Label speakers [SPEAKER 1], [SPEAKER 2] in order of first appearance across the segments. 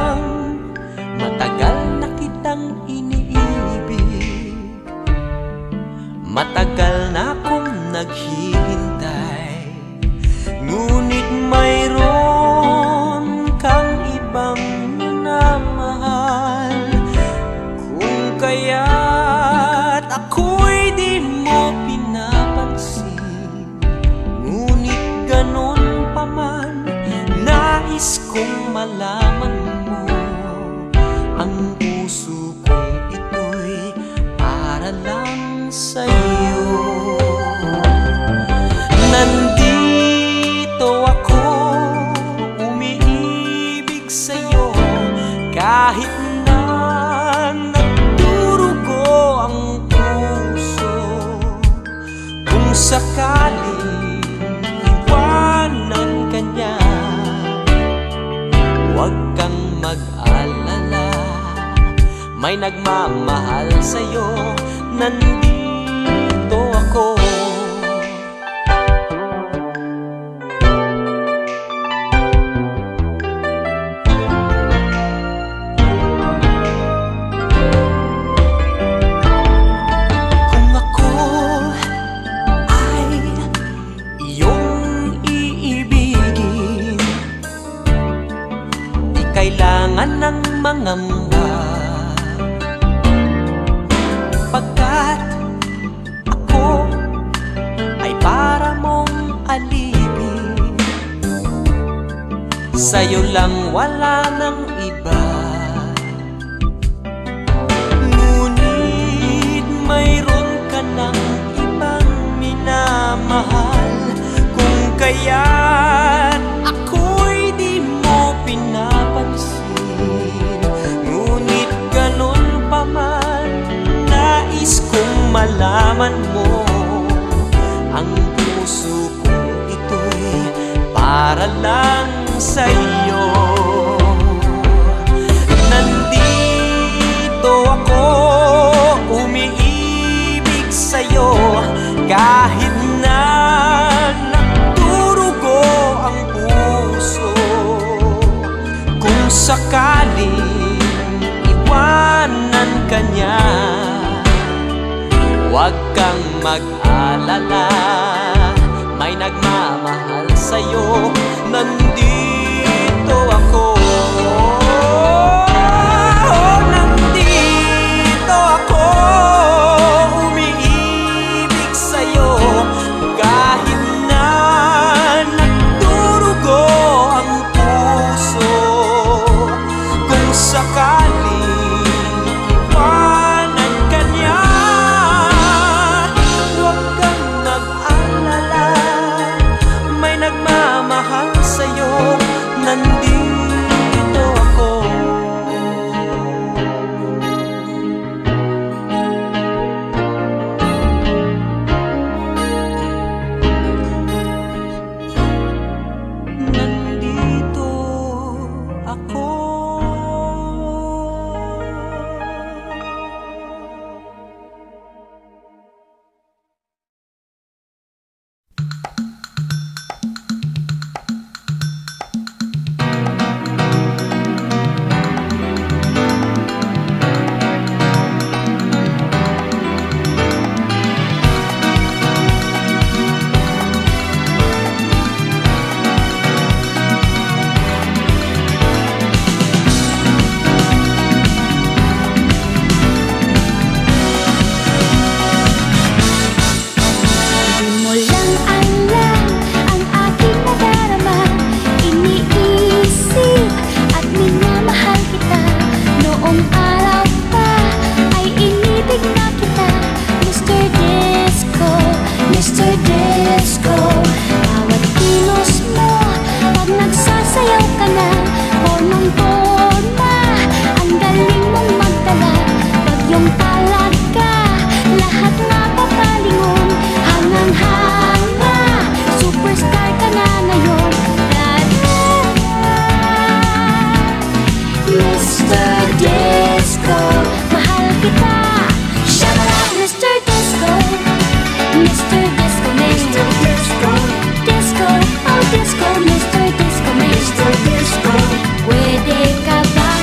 [SPEAKER 1] bang matagal na kitang iniibig? Matagal na akong naghihintay, ngunit mayroon kang ibang minamahal. Kung kaya't ako'y di mo pinapansin, ngunit ganon pa man, nais kong malaman mo, ang puso kong ito'y para lang sa'yo. Nandito ako, umiibig sa'yo, kahit na nagdurugo ang puso. Kung sakaling iwanan ka niya, huwag kang mag-alala, may nagmamahal sa'yo. Nandito ako. Kung ako ay iyong iibigin, di kailangan ng mangamba, pagkat ako ay para mong alipin. Sa'yo lang, wala ng iba. Ngunit mayroon ka ng ibang minamahal. Kung kaya't ako'y di mo pinapansin, ngunit ganon pa man, nais kong malaman mo, ang puso kong ito'y para lang sa'yo. Nandito ako, umiibig sa'yo, kahit na nagdurugo ang puso. Kung sakaling iwanan ka niya, huwag kang mag-alala, may nagmamahal sa'yo. Nandito ako. Nandito ako, umiibig sa'yo, kahit na nagdurugo ang puso. Kung sakaling iwanan ka niya, huwag kang mag-alala, may nagmamahal sa'yo. Nandito ako. Nandito ako. Disco, Mr. Disco, Mr. Disco, puede acabar.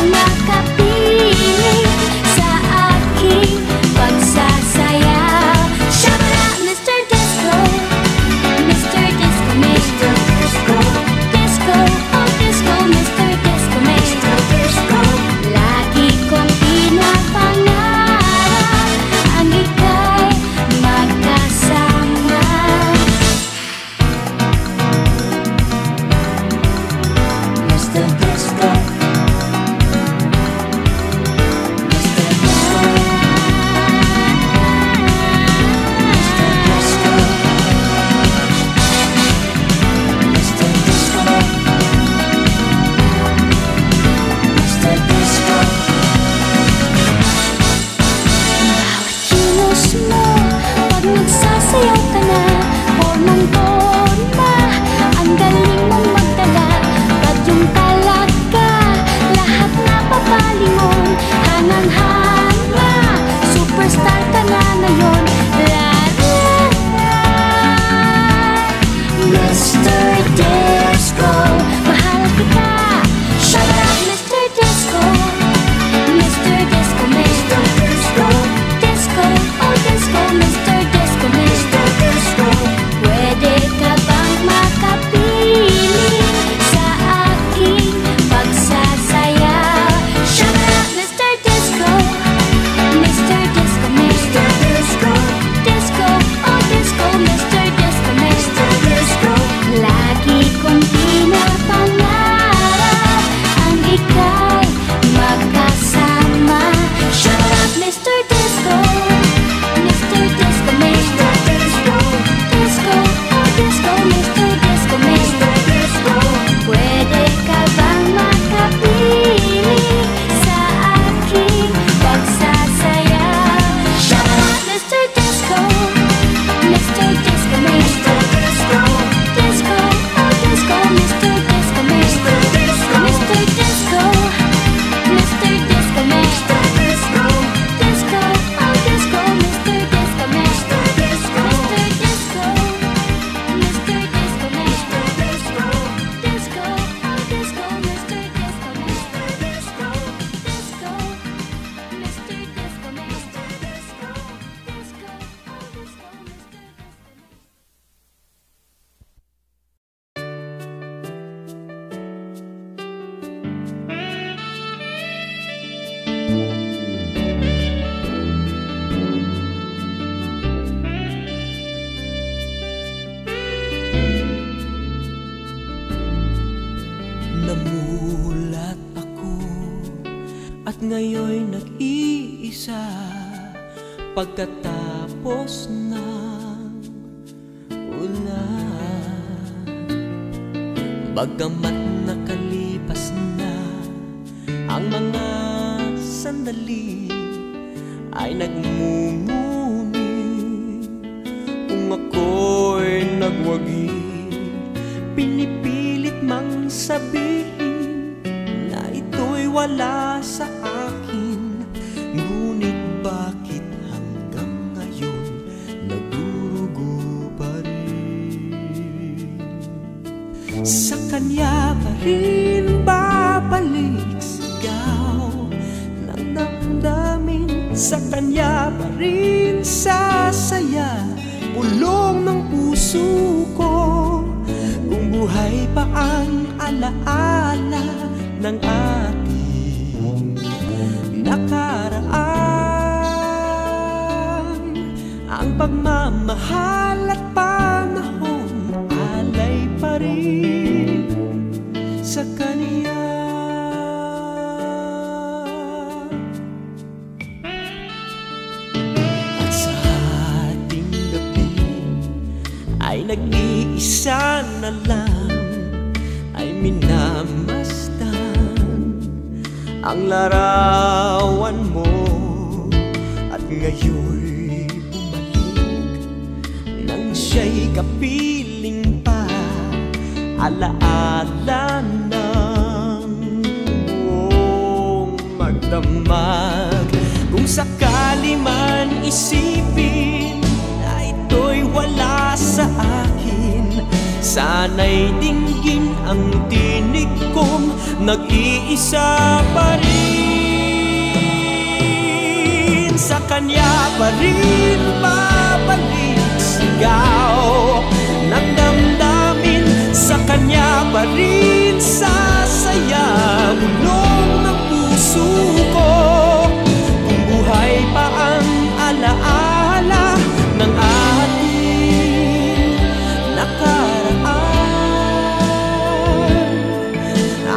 [SPEAKER 1] at ngayon'y nag-iisa pagkatapos ng ulan. Bagamat nakalipas na ang mga sandali, ay nagmumuni kung ako'y nagwagi. Pinipilit mang sabihin na ito'y wala sa akin, ngunit bakit hanggang ngayon nagdurugo pa rin? Sa kanya pa rin babalik sigaw ng damdamin, sa kanya pa rin sasaya pulong ng puso ko. Kung buhay pa ang alaala ng ating nakaraan, ang pagmamahal at panahon alay pa rin sa kanya. At sa ating gabi ay nag-iisa na lang, ay minamasdan ang larawan mo. At ngayon'y bumalik nang siya'y kapiling pa, alaala ng buong magdamag. Kung sakali man isipin na ito'y wala sa akin, sana'y dinggin ang tinig kong nag-iisa pa rin. Sa kanya pa rin babalik sigaw ng damdamin, sa kanya pa rin sasaya bulong ng puso ko. Kung buhay pa ang alaala ng ating nakaraan,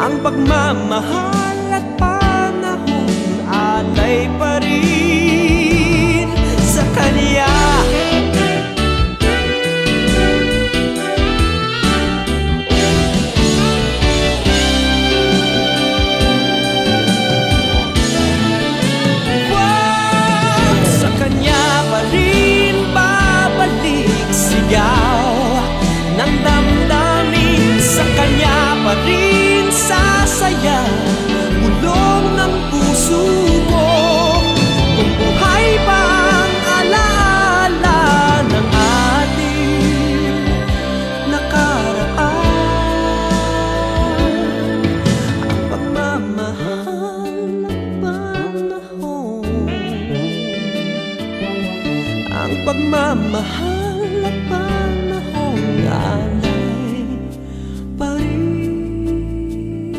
[SPEAKER 1] ang pagmamahal at panahon alay pa rin sa kanya. Sa kanya pa rin babalik sigaw ng damdamin, sa kanya pa rin sasaya bulong ng puso ko. Kung buhay pa ang alaala ng ating nakaraan, ang pagmamahal ng panahon, ang pagmamahal ng panahon alay pa rin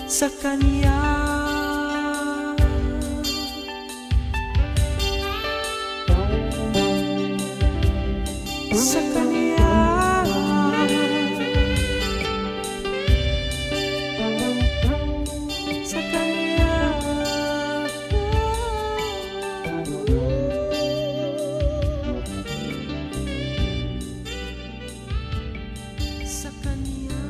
[SPEAKER 1] sa kanya. Sa kanya, sa kanya, sa kanya.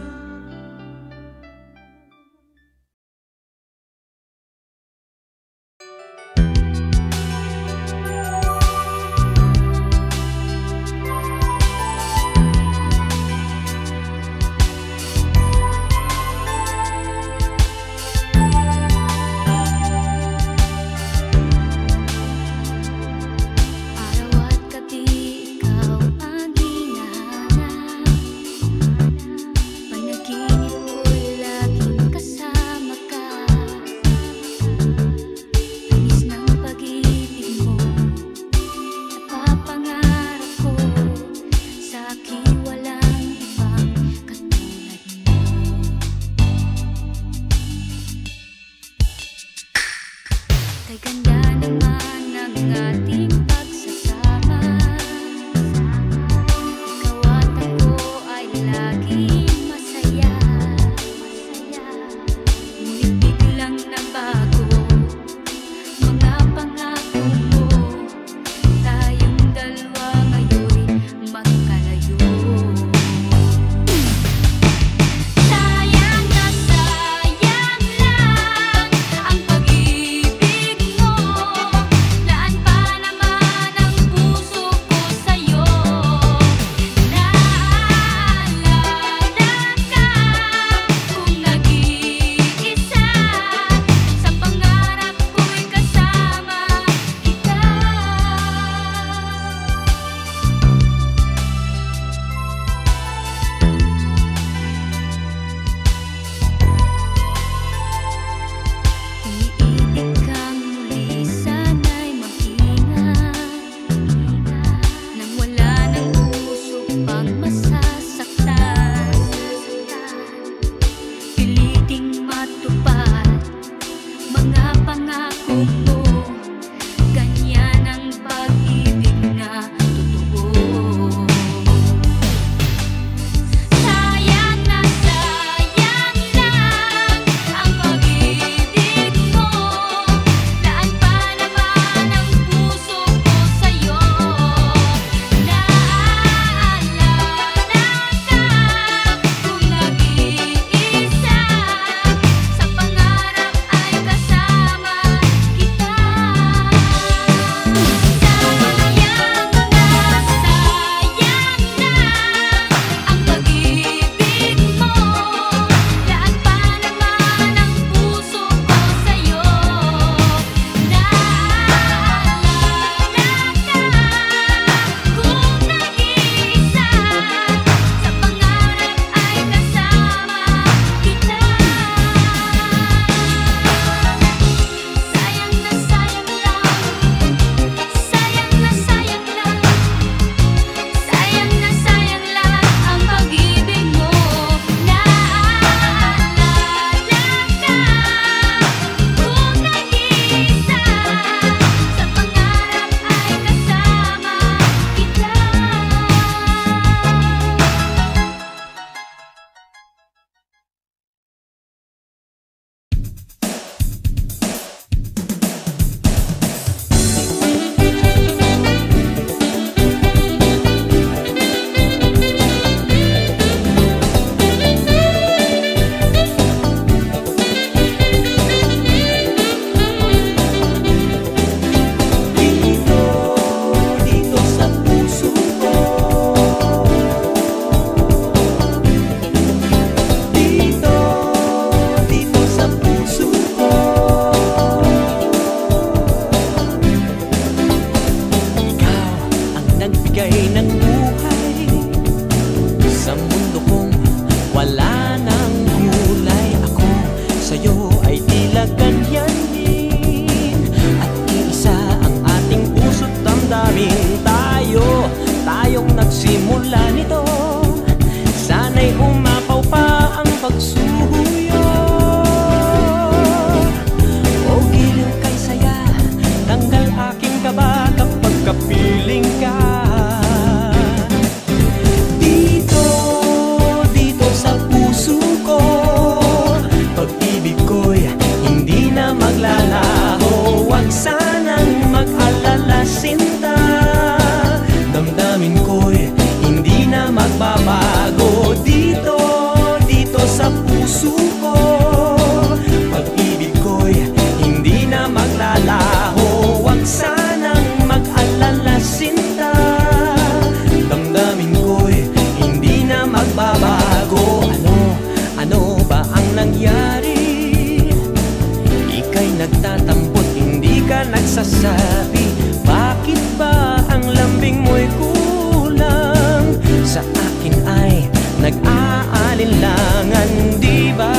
[SPEAKER 1] nagsasabi, bakit ba ang lambing mo'y kulang? Sa akin ay nag-aalinlangan, di ba?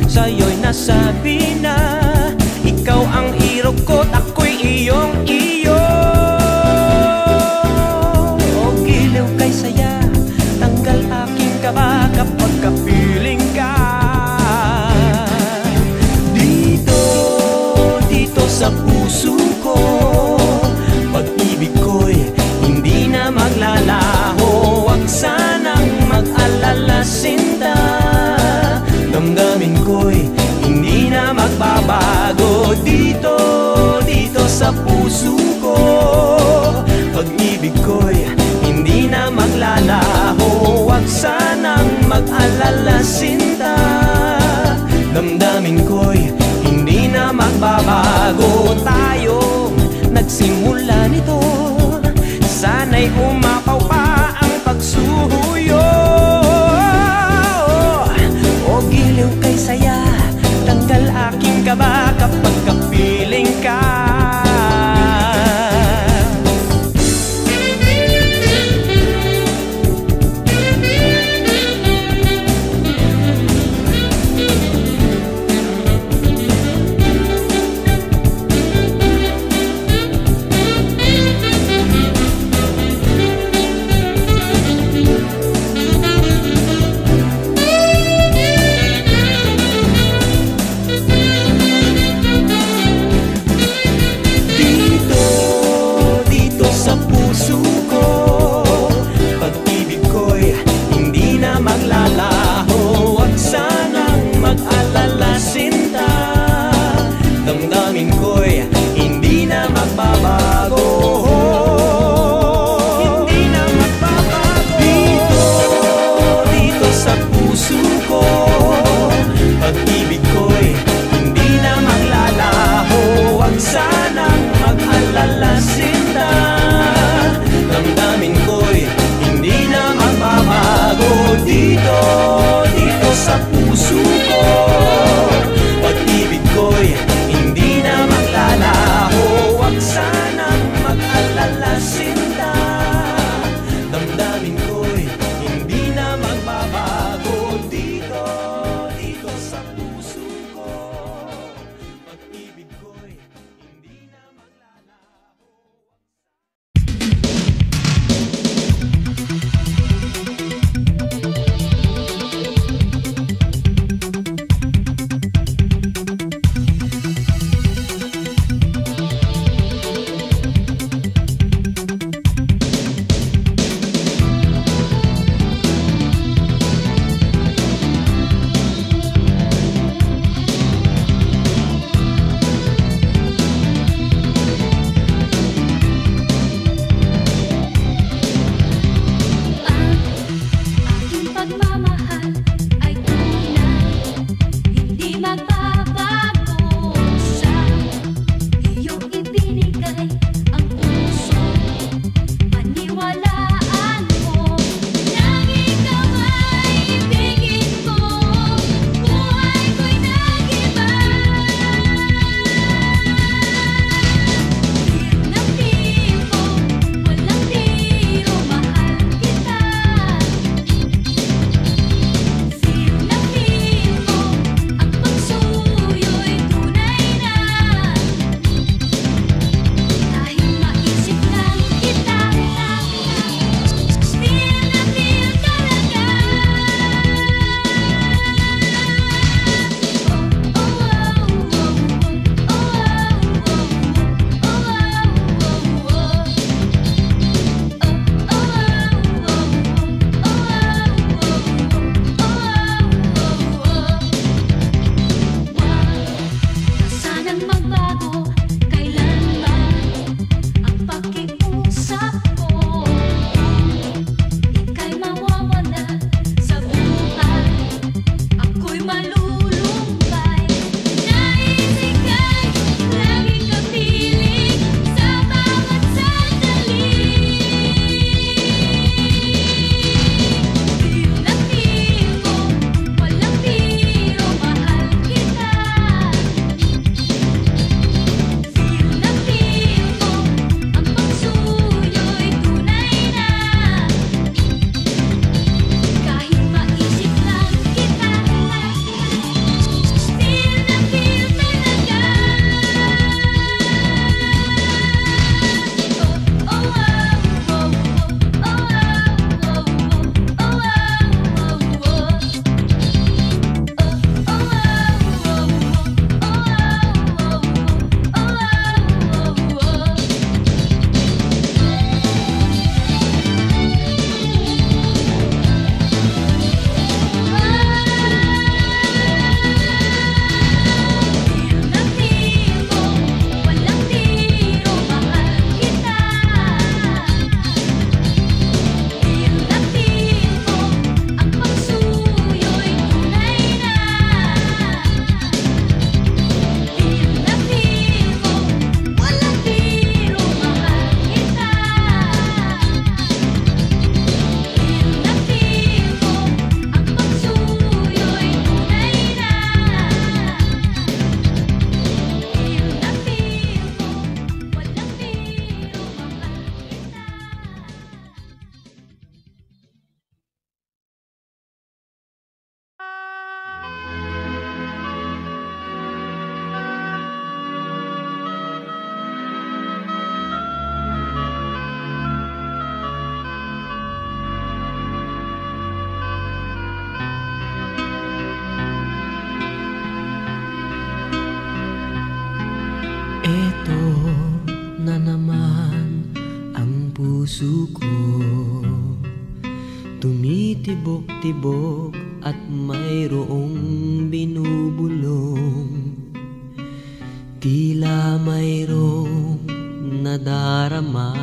[SPEAKER 1] Sa'yo'y nasabi na ikaw ang iro ko't ako'y iyong-iyo. O giliw kay saya, tanggal aking kaba kapag kapiling ka. Dito sa puso ko, pag-ibig ko'y hindi na maglalaho. Huwag sanang mag-alala, sinta, damdamin ko'y hindi na magbabago. Dito sa puso ko, pag-ibig ko'y hindi na maglalaho. Huwag sanang mag-alala, sinta, damdamin ko'y hindi na magbabago. Tayong nagsimula nito, sana'y umapaw pa ang pagsuyo. O giliw kay saya, tanggal aking kaba kapag kapiling ka. puso ko tumitibok-tibok at mayroong binubulong, tila mayroong nadarama.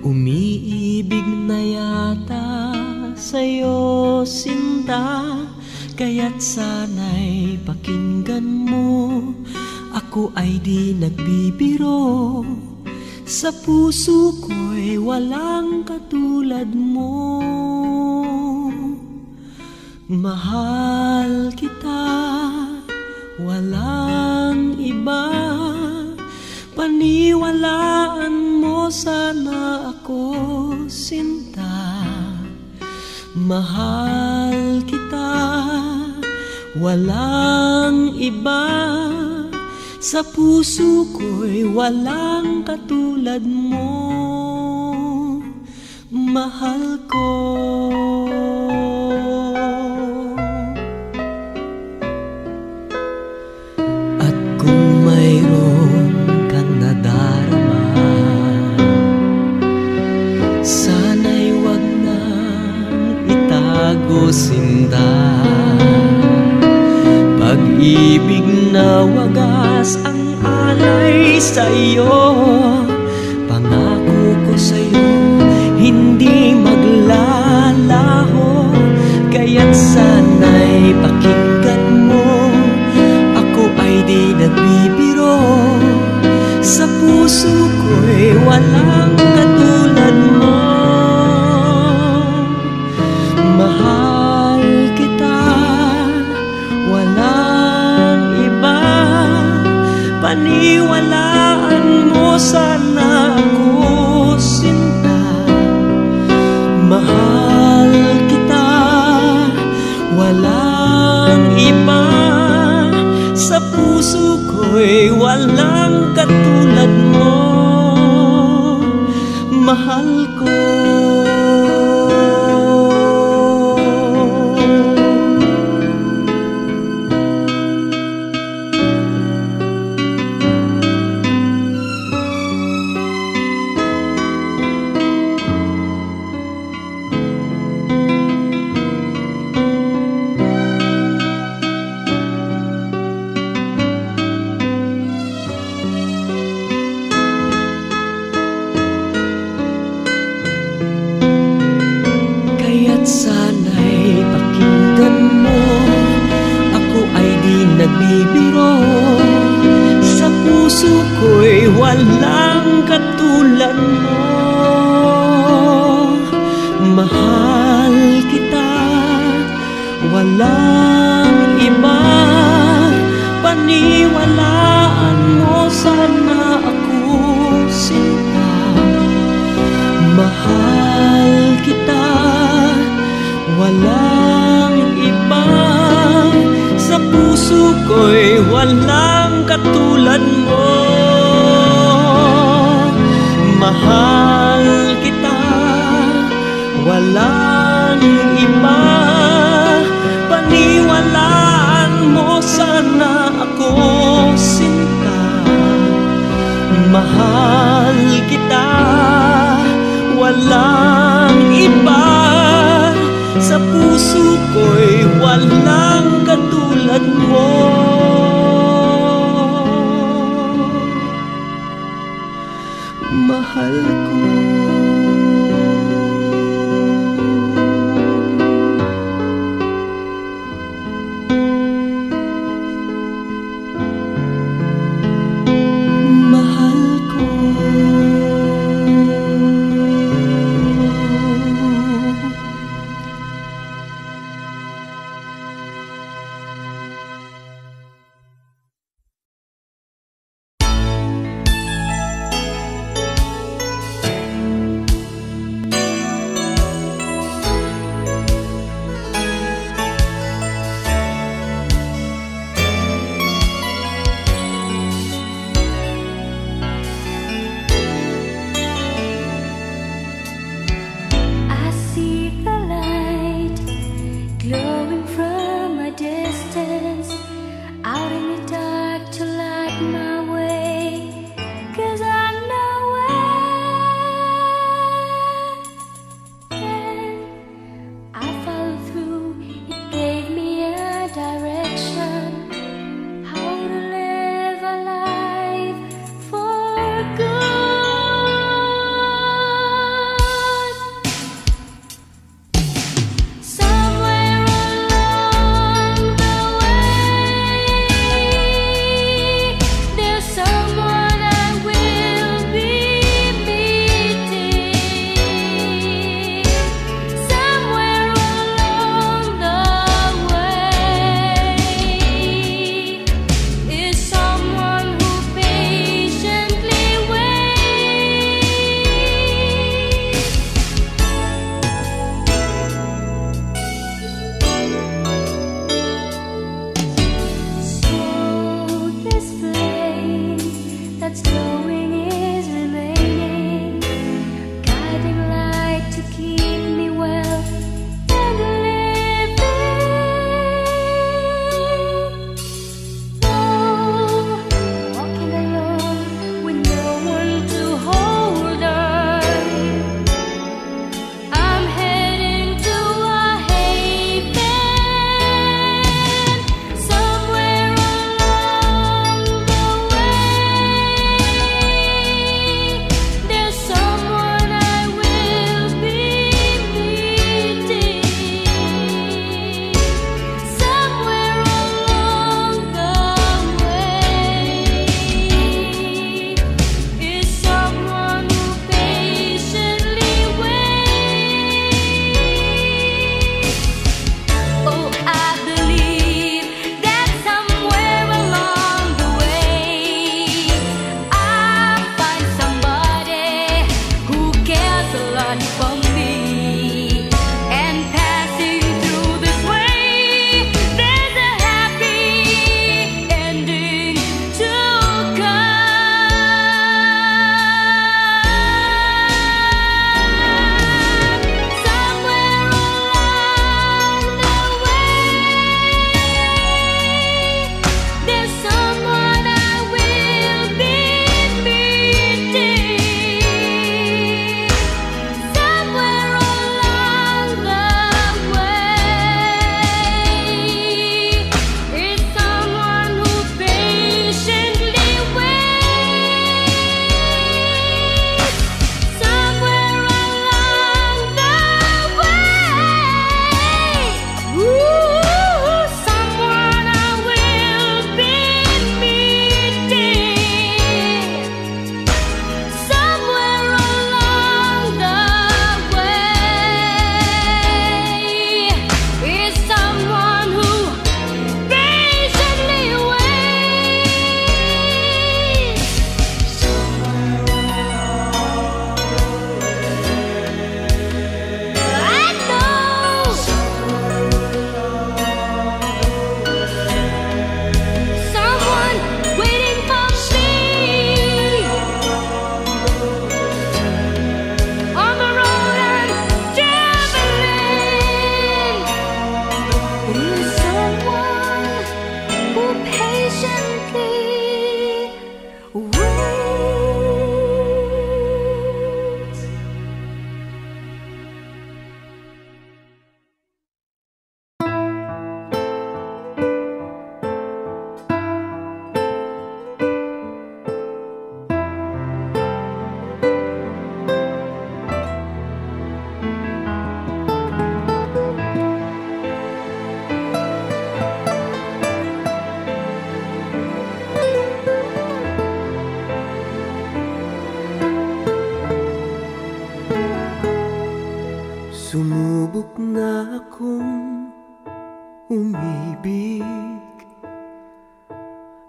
[SPEAKER 1] Umiibig na yata sa'yo, sinta, kaya't sana'y pakinggan mo. Ako ay di nagbibiro, sa puso ko'y walang katulad mo. Mahal kita, walang iba, paniwalaan mo sana ako, sinta. Mahal kita, walang iba, sa puso ko'y walang katulad mo, mahal ko. At kung mayroon kang nadarama, sana'y wag nang itago, sinta. Pag-ibig na wagas ang alay sa'yo, pangako ko sa'yo hindi maglalaho. Kaya't sana'y pakinggan mo, ako ay di nagbibiro, sa puso ko'y walang katulad mo. Mahal kita, walang iba, paniwalaan mo sana ako, sinta. Mahal kita, walang iba, sa puso ko'y walang katulad mo, mahal ko. Sana'y pakinggan mo, ako ay di nagbibiro, sa puso ko'y walang katulad mo. Mahal kita, walang iba, paniwalaan mo sana ako, sinta. Mahal kita, walang iba, sa puso ko'y walang katulad mo. Mahal kita, walang iba, paniwalaan mo sana ako, sinta. Mahal kita, walang iba, sa puso ko'y walang katulad mo, mahal ko.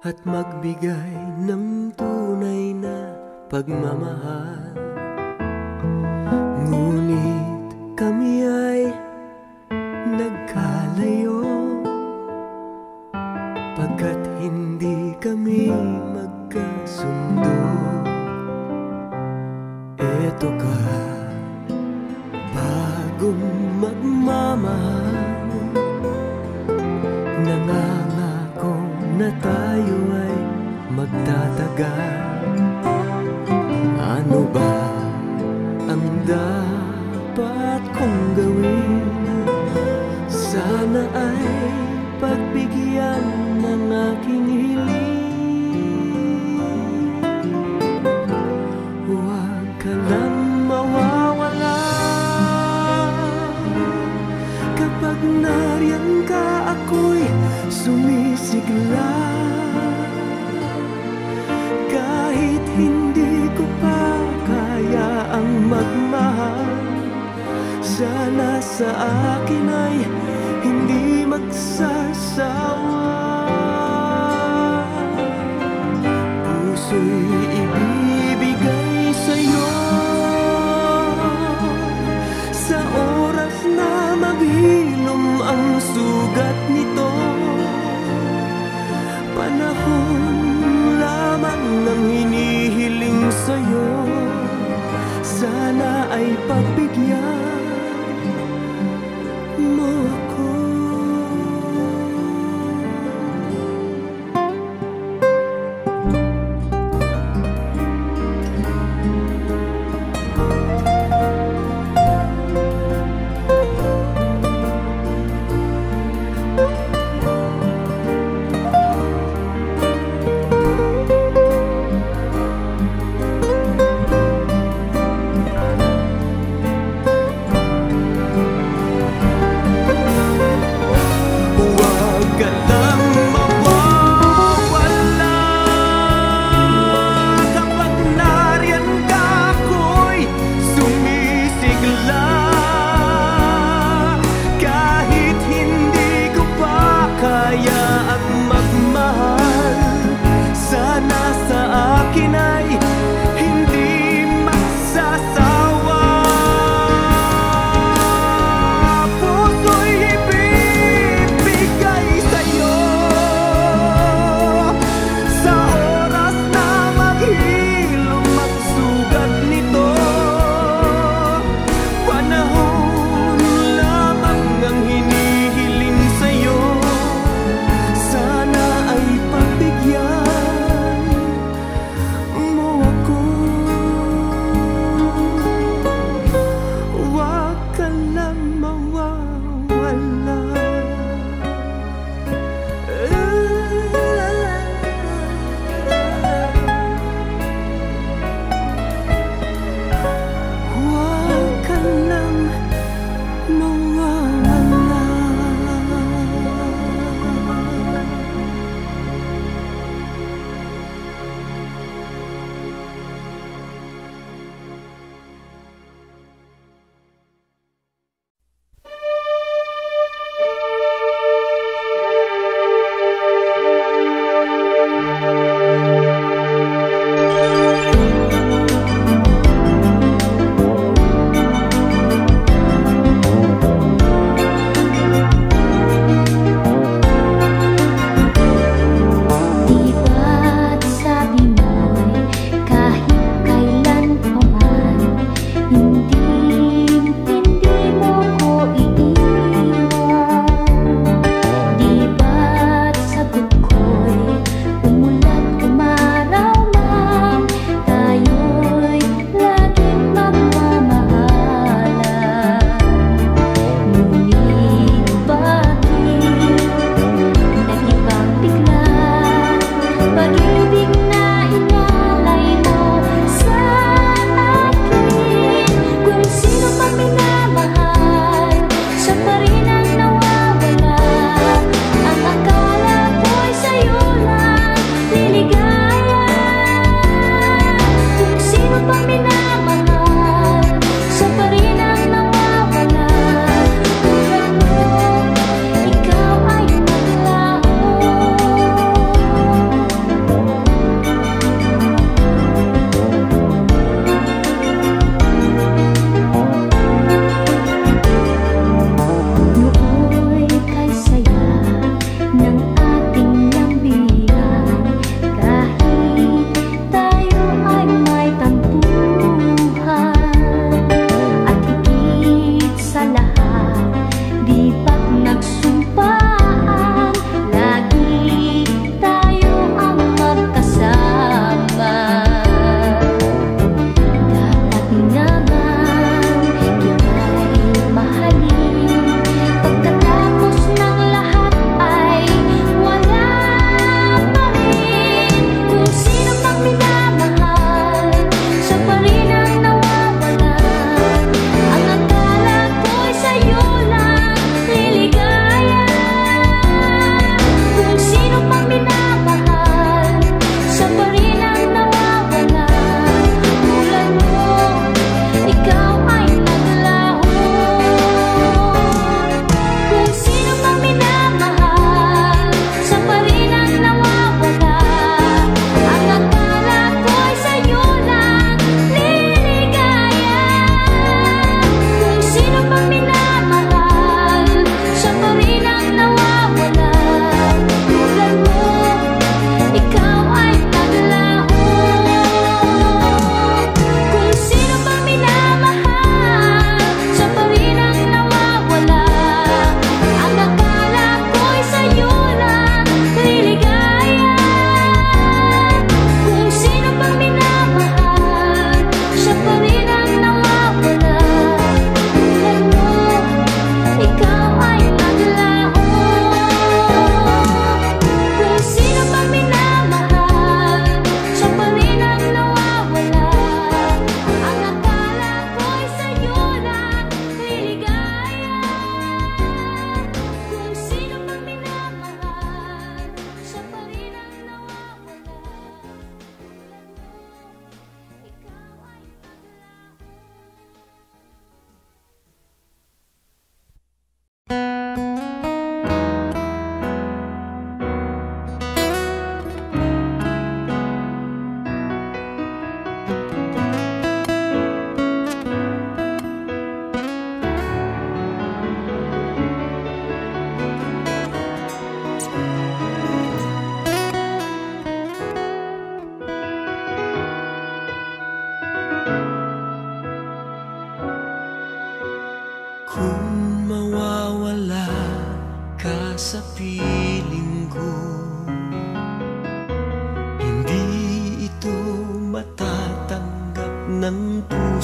[SPEAKER 2] at magbigay ng tunay na pagmamahal. Ngunit kami ay nagkalayo, pagkat hindi kami magkasundo. Eto ka, bagong magmamahal, nangangako na tayo ay magtatagal. Ano ba ang dapat kong gawin? Sana ay pagbigyan ng aking hiling. Huwag ka lang mawawala kapag nariyan ka, ako'y sumisigla. Kahit hindi ko pa kaya ang magmahal, sana sa akin ay hindi magsasawa. Puso'y ibibigay sa'yo sa oras na maghilom ang sugat nito. Panahon lamang ang hinihiling sa'yo, sana ay pagbigyan mo ako.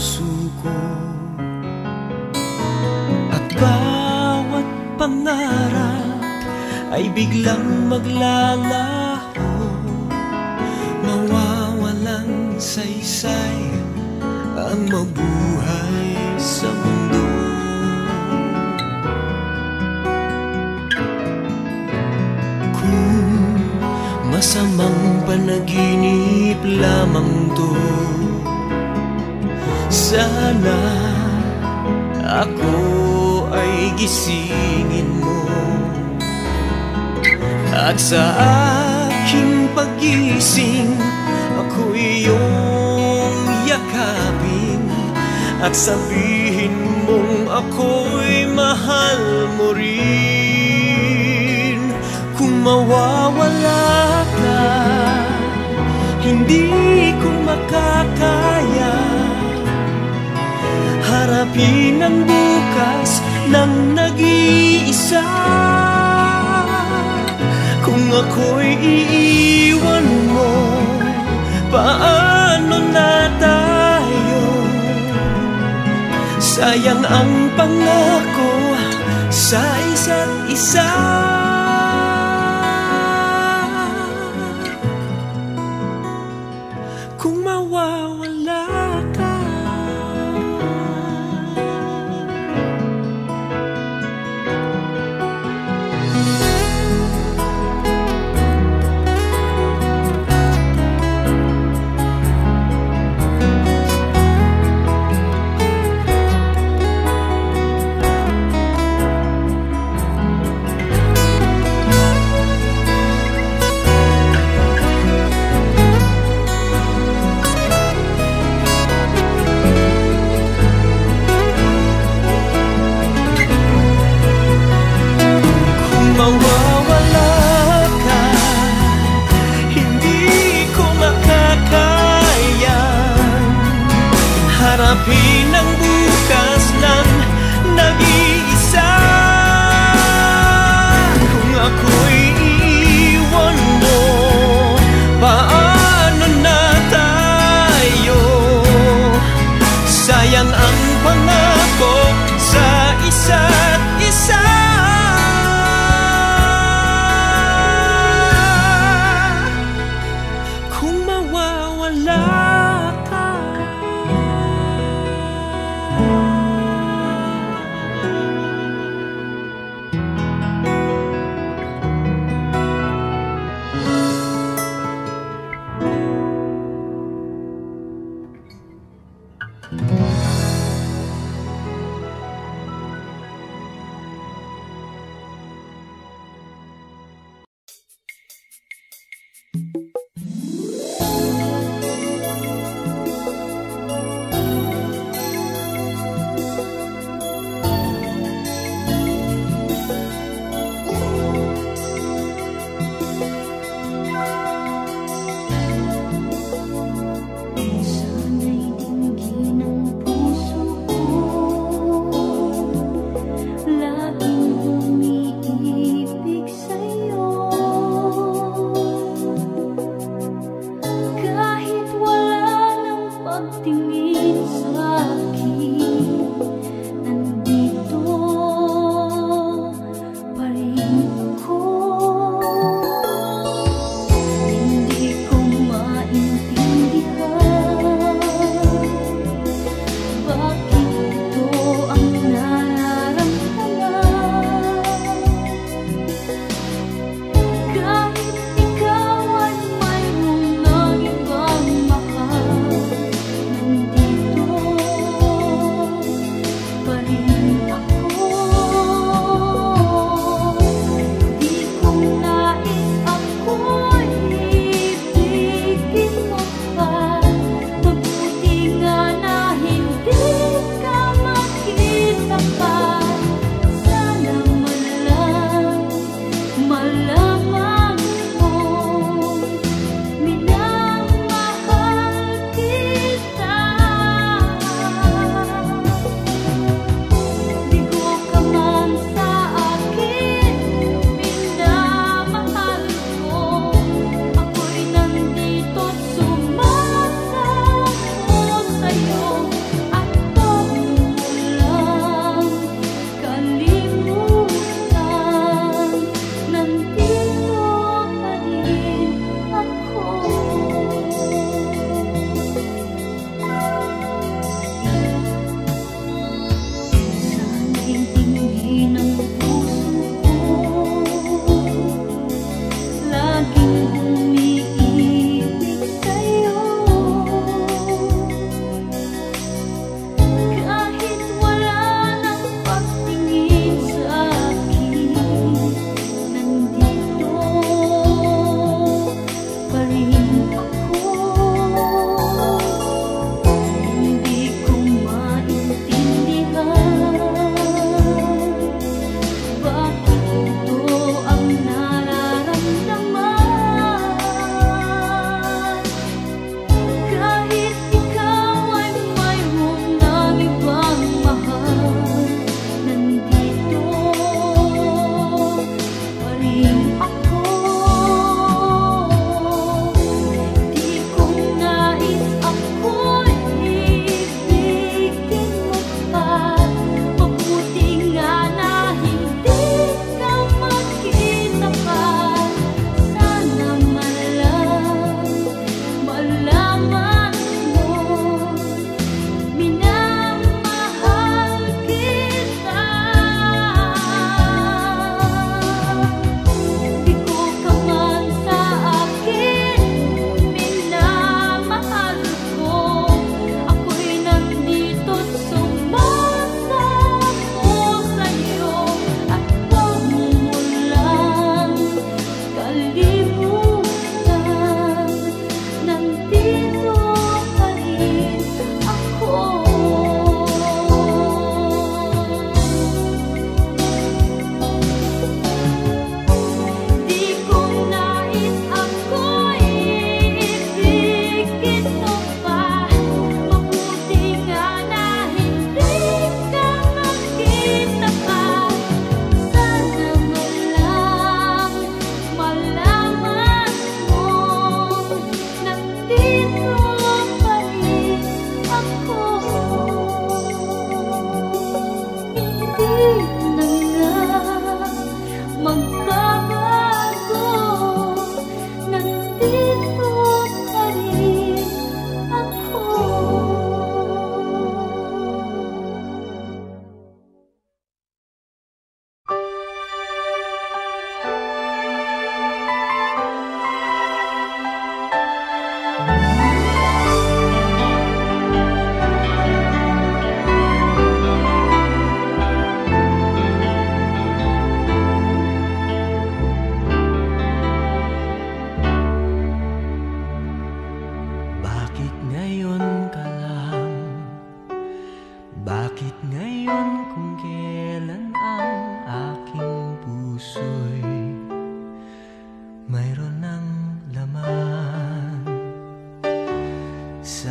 [SPEAKER 2] puso ko. At bawat pangarap ay biglang maglalaho, mawawalang saysay ang mabuhay sa mundo. Kung masamang panaginip lamang to, sana ako ay gisingin mo. At sa aking pagising, ako iyong yakapin at sabihin mong ako'y mahal mo rin. Kung mawawala ka, hindi ko makakaya harapin ang bukas ng nag-iisa. Kung ako'y iiwan mo, paano na tayo? Sayang ang pangako sa isa't isa. Kung mawawala ka,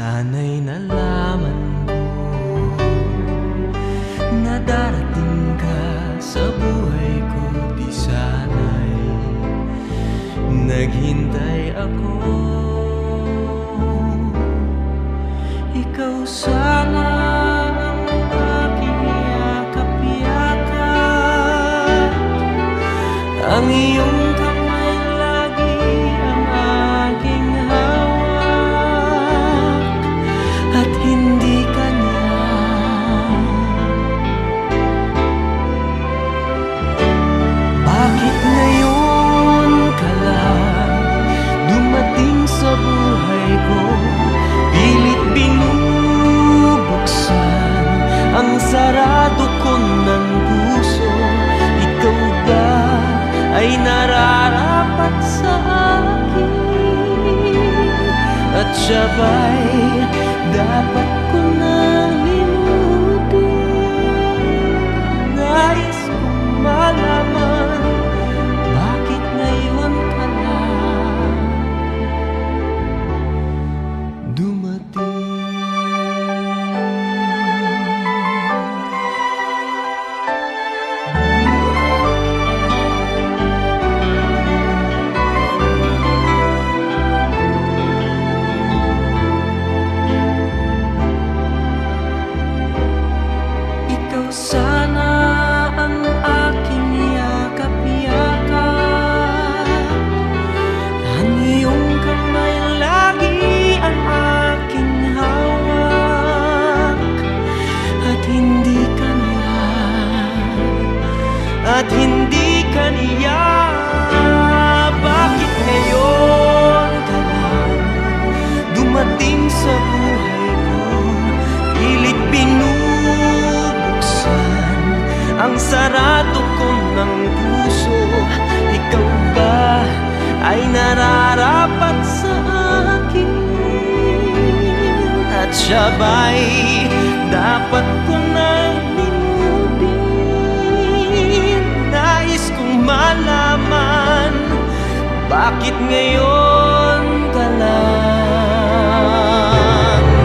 [SPEAKER 1] Sana'y nalaman ko na darating ka sa buhay ko. Di sana'y naghintay ako. Ikaw sana ang aking yakap-yakap, ang iyong kamay lagi ang aking hawak, at hindi ka niya. Bakit ngayon ka lang dumating sa buhay ko? Pilit binubuksan ang sarado ko ng puso. Ikaw ba ay nararapat sa akin? At siya ba'y dapat ko nang limutin? Nais kong malaman, bakit ngayon ka lang dumating? Ikaw sana ang aking yakap-yakap, ang iyong kamay lagi ang aking hawak, at hindi ka niya, at hindi ka niya. Bakit ngayon ka lang dumating sa buhay ko? Pilit binubuksan ang sarado ko ng puso. Ikaw ba ay nararapat sa akin? At siya ba'y dapat ko nang limutin? Nais kong malaman, bakit ngayon ka lang?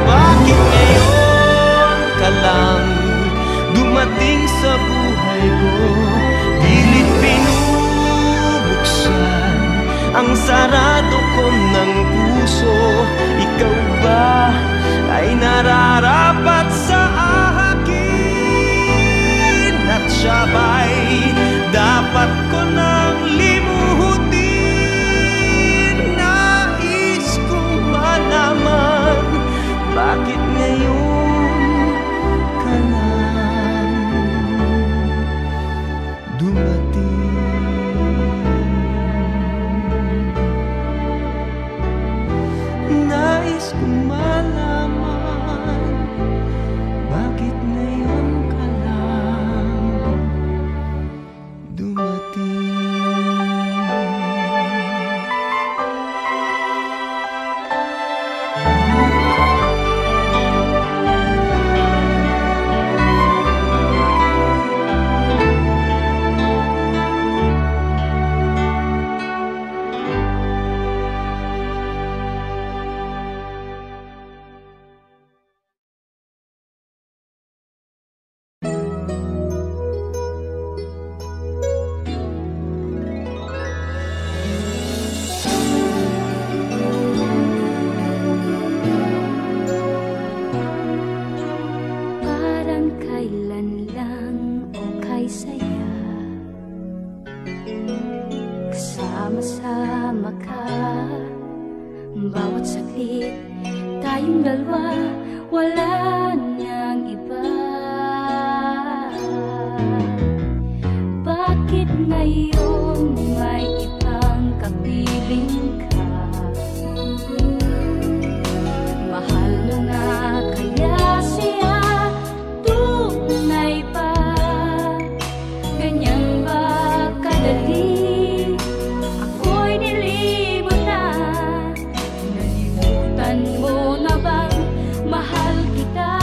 [SPEAKER 1] Bakit ngayon ka lang dumating sa buhay ko? Pilit binubuksan ang sarado ko ng puso. Ikaw ba ay nararapat sa akin? At siya ba'y dapat ko nang limutin? Nais kong malaman, bakit ngayon ka lang dumating? Nais kong malaman, bakit ngayon ka lang dumating?
[SPEAKER 3] Parang kailan lang okay saya, kasama-sama ka. Bawat saglit tayong dalawa, wala nang iba. Bakit ngayon may ibang kapiling ka? Mahal mo na kaya siya? Tunay ba? Ganyan ba kadali? Ako'y nilibot na. Nalimutan mo na bang mahal kita?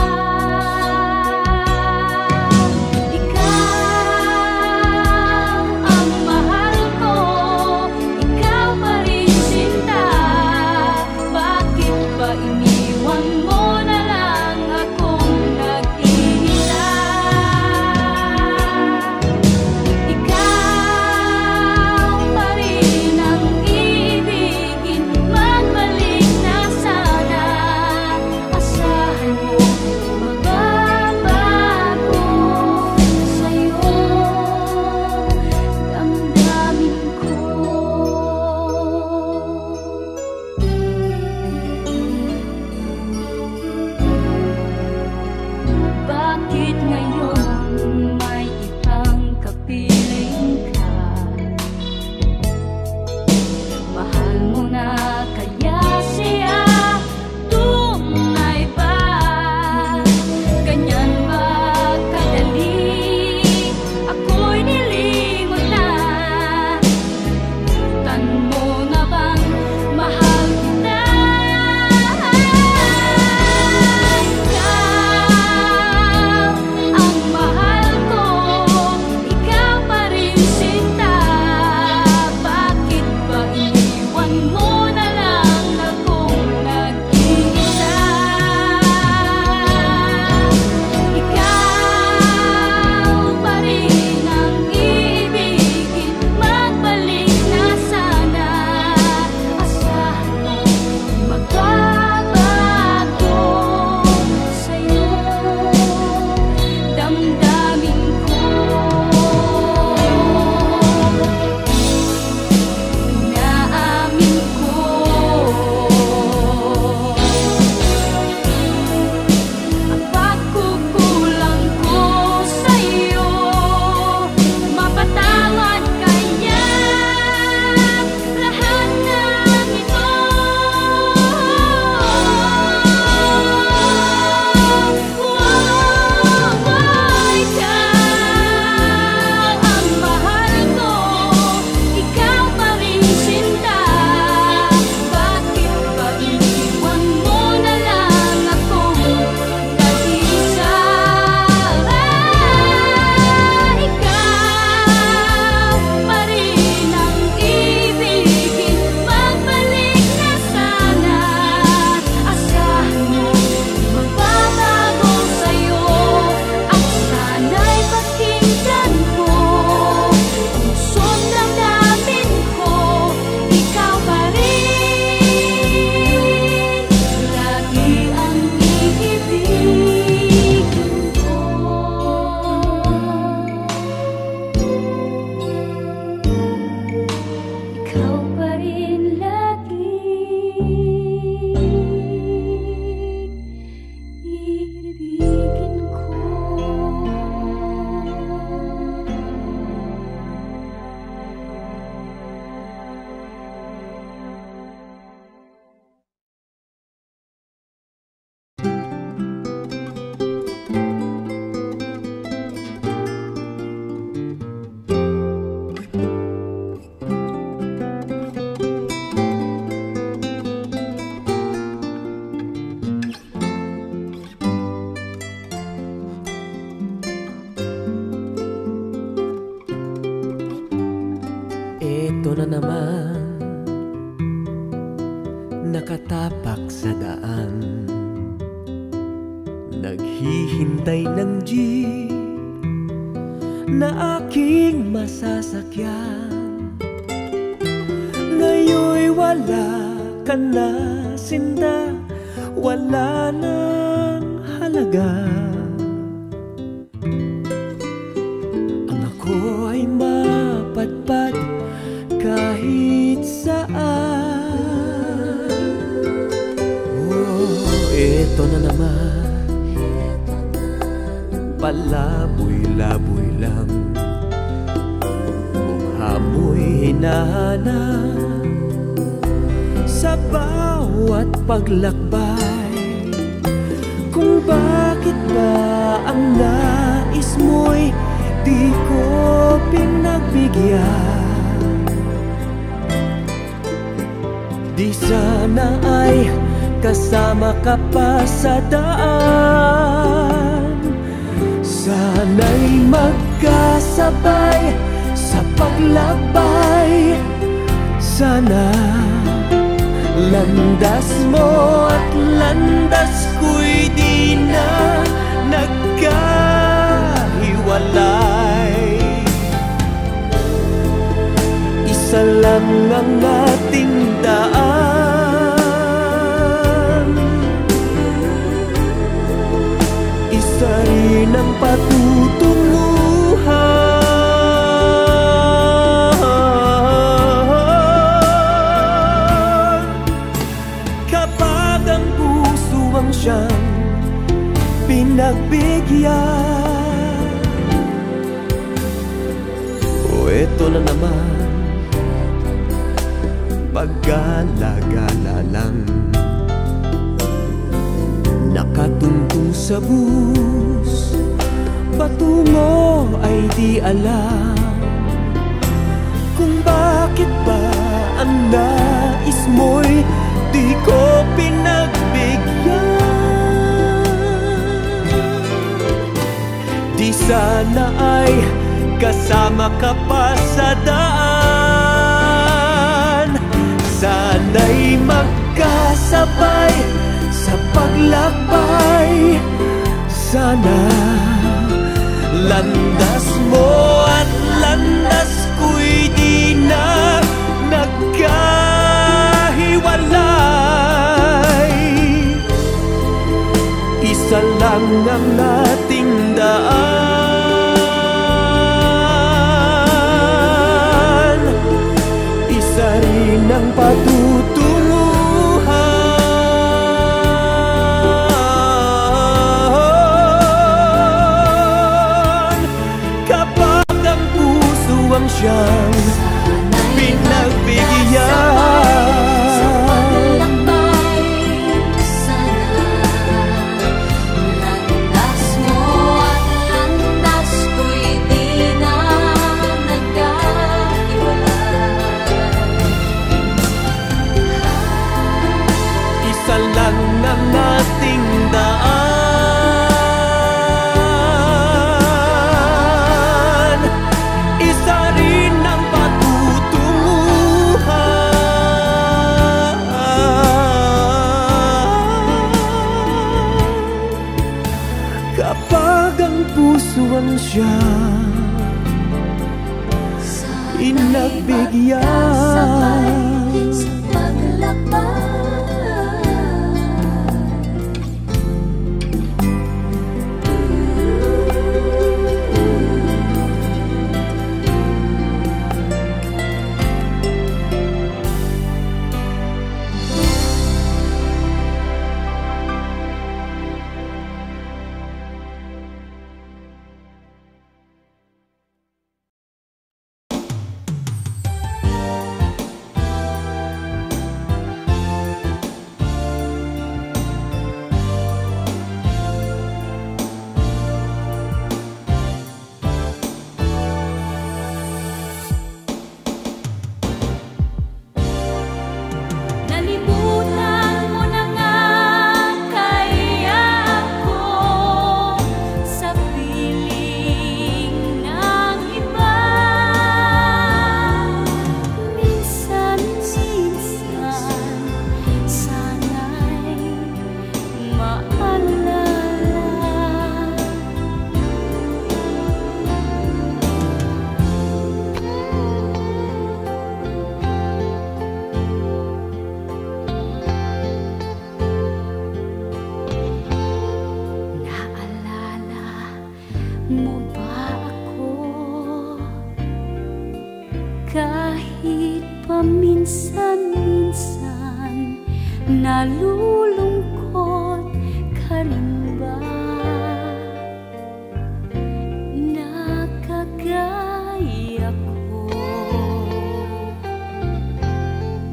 [SPEAKER 1] naman, nakatapak sa daan, naghihintay ng jeep na aking masasakyan. Ngayon'y wala ka na, sinta, wala nang halaga. Ang ako ay mapadpad kahit saan. Oh, eto na naman, palaboy-laboy lang, mukha mo'y hinahanap sa bawat paglakbay. Kung bakit ba ang nais mo'y di ko pinagbigyan. Di sana ay kasama ka pa sa daan, sana'y magkasabay sa paglakbay. Sana landas mo at landas ko'y di na nagkahiwalay. Isa lang ang ating daan, isa rin ang patutunguhan. Kapag ang puso ang siyang pinagbigyan. O eto na naman, paggala-gala lang, nakatungtong sa bus, patungo ay di alam. Kung bakit ba ang nais mo'y di ko pinagbigyan. Di sana ay kasama ka pa sa daan, sana'y magkasabay sa paglakbay. Sana landas mo at landas ko'y di na nagkahiwalay. Isa lang ang ating daan, isa rin ang patutunguhan. Kapag ang puso ang siyang pinagbigyan. Isa lang ang ating daan, isa rin ang patutunguhan. Kapag ang puso ang siyang pinagbigyan.
[SPEAKER 3] Nalulungkot ka rin ba? Nakagaya ko.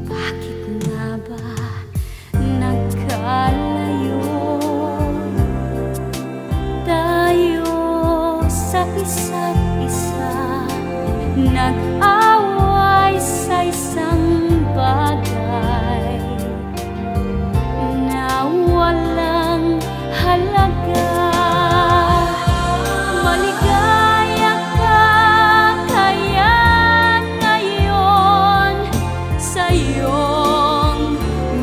[SPEAKER 3] Bakit nga ba nagkalayo tayo sa isa't isa? Nag-away sa isang bagay na walang halaga. Maligaya ka kaya ngayon sa iyong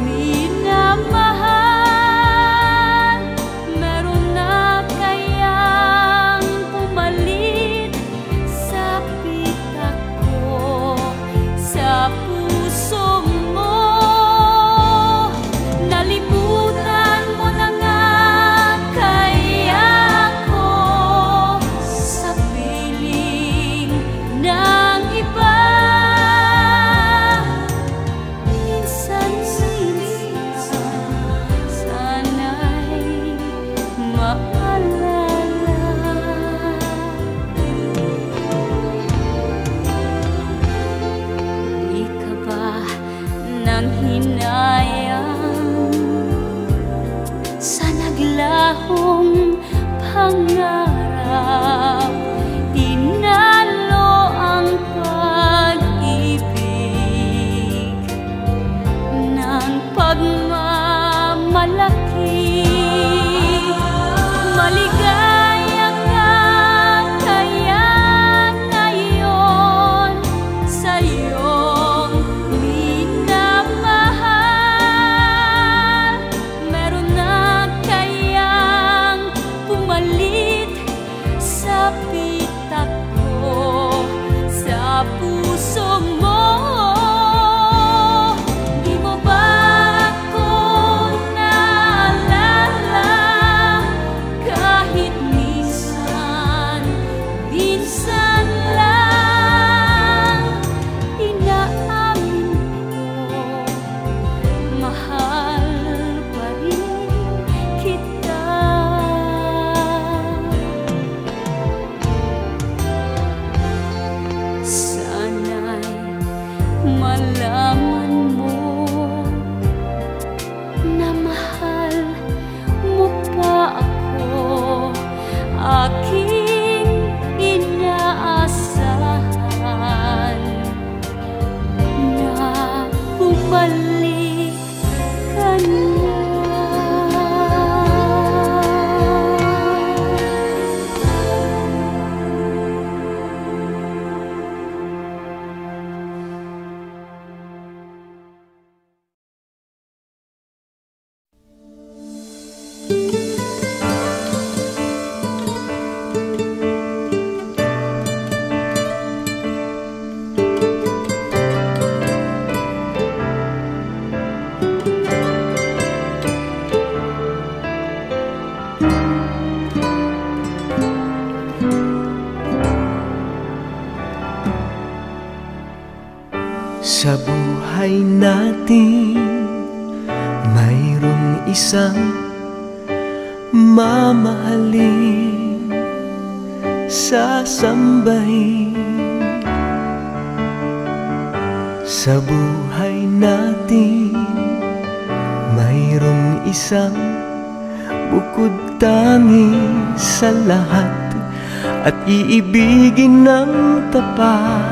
[SPEAKER 3] minamahal. Meron na kayang pumalit sa pitak ko, sa puso mo? Nalimutan mo na nga kaya ako sa piling ng iba? Minsan sana'y maalala. Di ka ba nang hinayang sa naglahong pangarap? Tinalo ang pag-ibig ng pagmamalaki. Maligaya ka kaya ngayon sa iyong minamahal. Meron na kayang pumalit sa pitak ko, sa puso mo? Di mo ba ako naalala? Kahit minsan, minsan lang inaamin ko, mahal pa rin kita. Sana'y malaman mo na mahal mo pa ako, aking inaasahan na bumalik ka na.
[SPEAKER 2] Sa buhay natin, mayroong isang mamahalin, sasambahin. Sa buhay natin, mayroong isang bukod tangi sa lahat at iibigin ng tapat.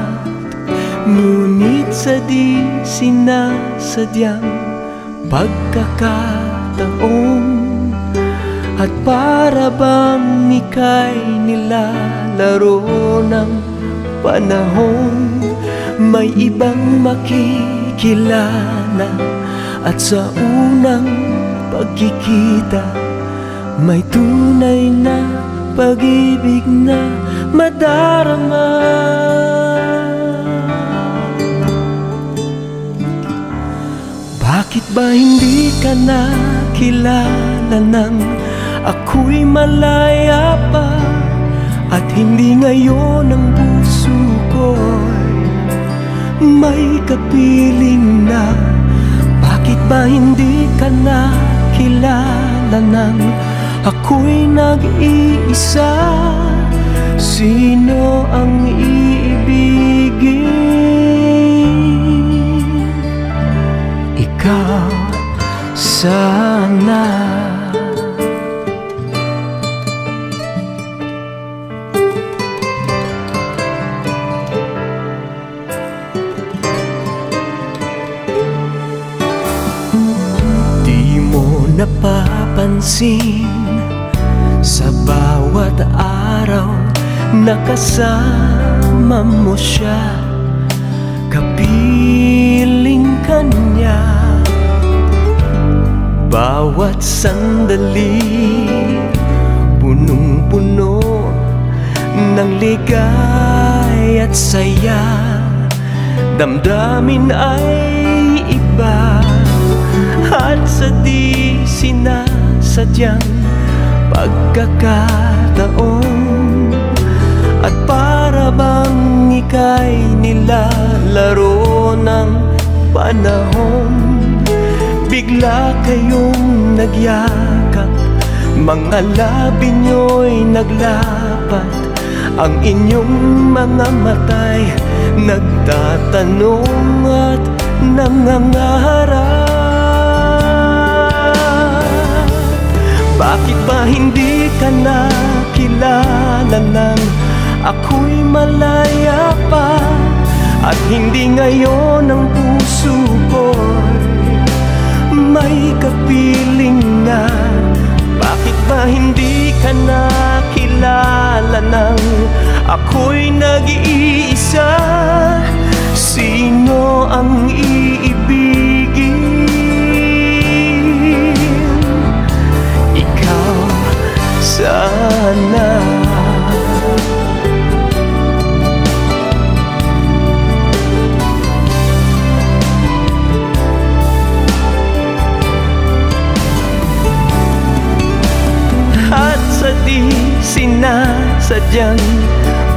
[SPEAKER 2] Ngunit sa di sinasadyang pagkakataon at para bang ika'y nilalaro ng panahon, may ibang makikilala at sa unang pagkikita may tunay na pag-ibig na madarama. Bakit ba hindi ka nakilala nang ako'y malaya pa? At hindi ngayon ang puso ko'y may kapiling na? Bakit ba hindi ka na kilala nang ako'y nag-iisa? Sino ang iibigin? Ikaw sana. Di mo napapansin sa bawat araw nakasama mo siya, kapiling ka niya. Bawat sandali punong-puno ng ligay at saya, damdamin ay iba at sa di sinasadyang pagkakataon. At para bang ika'y nilalaro ng panahon, bigla kayong nagyakap, mga labi nyo'y naglapat, ang inyong mga matay nagtatanong at nangangarap. Bakit ba hindi ka nakilala nang ako'y malaya pa, at hindi ngayon ang puso ko'y may kapiling na? Bakit ba hindi ka nakilala nang ako'y nag-iisa? Sino ang iibigin? Ikaw sana. At sa di sinasadyang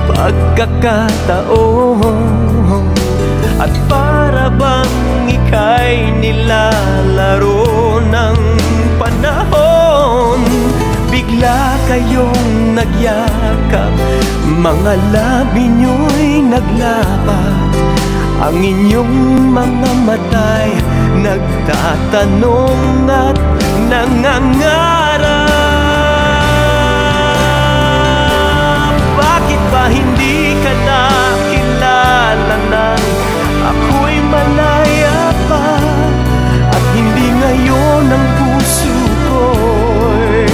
[SPEAKER 2] pagkakataon, at para bang ika'y nilalaro ng panahon, bigla kayong nagyakap, mga labi nyo'y naglapat, ang inyong mga matay nagtatanong at nangangarap. Bakit ba hindi ka nakilala nang ako'y malaya pa, at hindi ngayon ang puso ko'y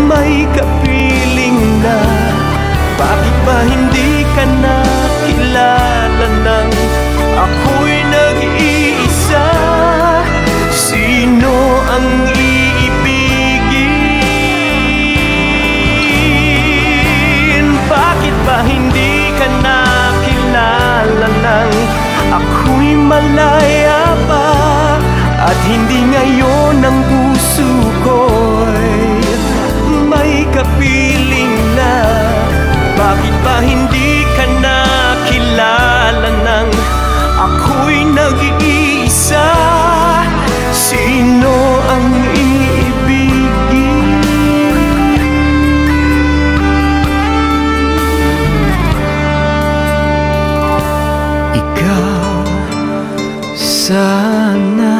[SPEAKER 2] may kapiling na? Bakit ba hindi ka nakilala nang ako'y nag-iisa? Sino ang iibigin? Bakit ba hindi ka nakilala nang ako'y malaya pa, at hindi ngayon ang puso ko'y may kapiling na? Bakit ba hindi ka nakilala nang ako'y nag-iisa? Sino ang iibigin? Ikaw sana.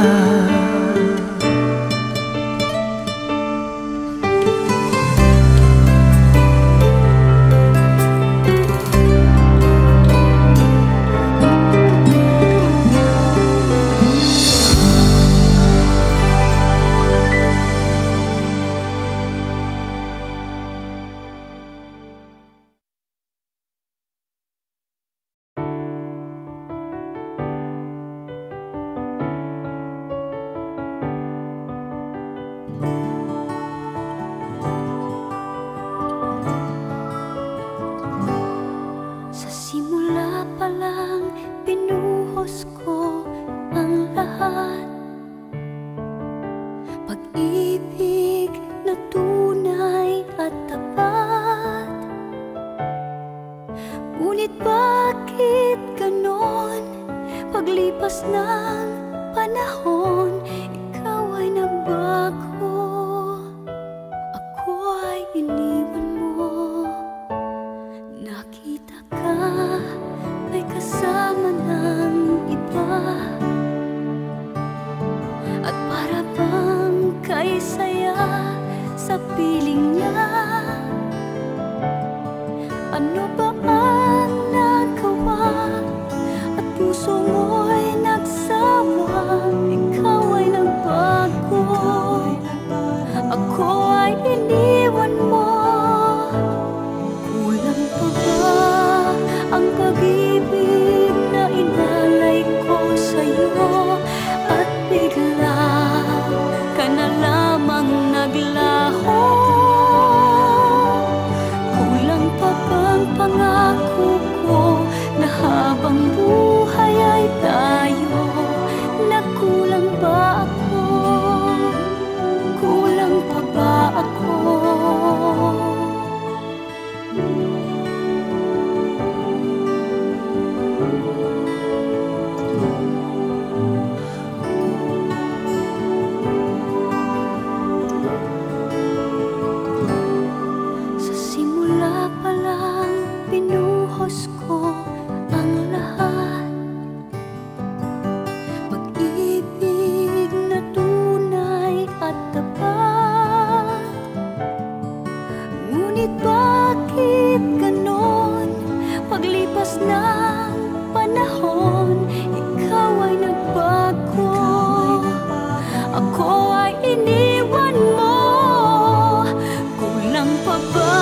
[SPEAKER 3] Sa simula pa lang binuhos ko ang lahat, pag-ibig na tunay at tapat. Ngunit bakit ganon? Paglipas ng panahon, ay saya sa piling niya. Ano ba ang nagawa at puso mo'y nagsawa? Ikaw ay nagbago, ako ay iniwan mo. Kulang pa ba ang pag-ibig na inalay ko sa'yo? At bigla ka na lamang naglaho. Kulang pa bang pangako ko na habang buhay ay tayo? Nagkulang ba ako? Kulang pa ba ako? Sa simula pa lang binuhos ko ang lahat. Pag-ibig na tunay at tapat. Ngunit bakit ganon? Paglipas ng panahon, ikaw ay nagbago, ako ay iniwan mo. Kulang pa ba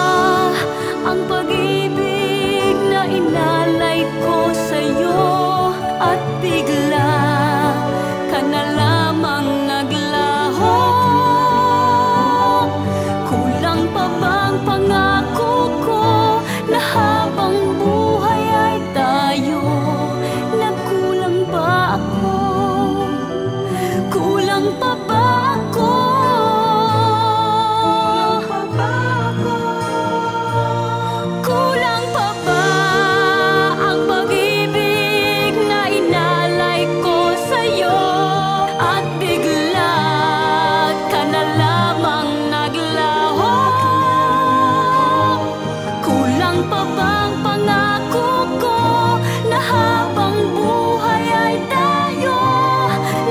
[SPEAKER 3] ang pag-ibig na inalay ko sa'yo? At bigla ka na lamang naglaho. Kulang pa bang pangako ko na habang buhay ay tayo? Nagkulang ba ako? Kulang pa ba ako? Kulang pa ba ang pag-ibig na inalay ko sa'yo? At bigla ka na lamang naglaho. Kulang pa bang pangako ko na habang buhay ay tayo?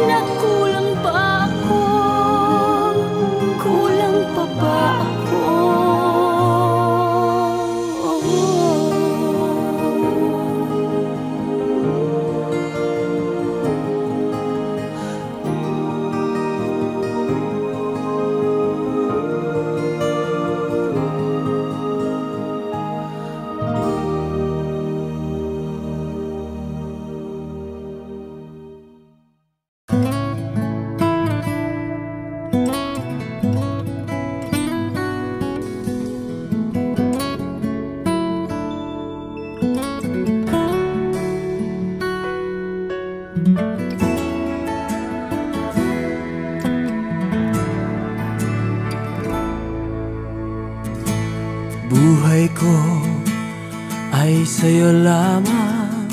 [SPEAKER 3] Nagkulang ba ako? Kulang pa ba ako?
[SPEAKER 2] Buhay ko ay sa'yo lamang,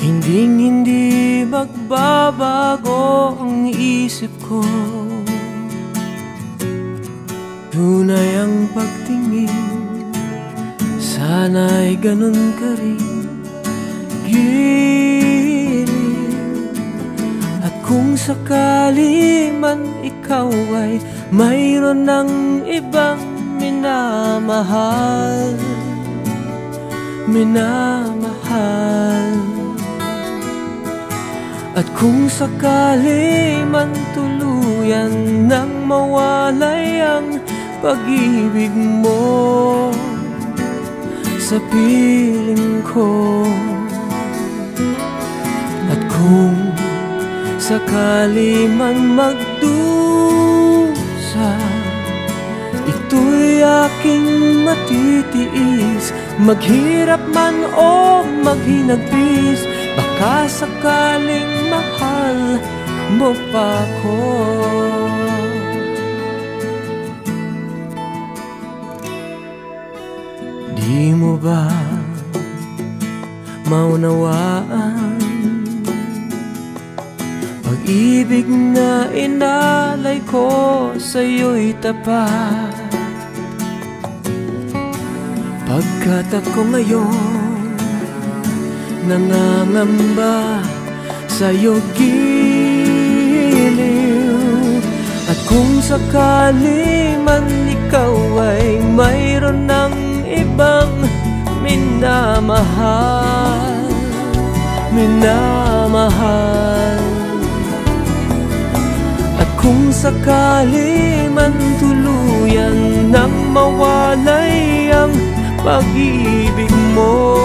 [SPEAKER 2] hindi magbabago ang isip ko. Tunay ang pagtingin, sana'y ganun ka rin, giliw. At kung sakali man ikaw ay mayroon ng ibang minamahal, at kung sakali man tuluyan nang mawalay ang pag-ibig mo sa piling ko, at kung sakali man magdusa, ito'y aking matitiis. Maghirap man o maghinagpis, baka sakaling mahal mo pa ko. Di mo ba maunawaan? Pag-ibig na inalay ko sa'yo'y tapat. Pagkat ako ngayon nangangamba sa'yo, giliw. kung sakali man ikaw ay mayroon ng ibang minamahal, minamahal. At kung sakali man tuluyan nang mawalay ang pag-ibig mo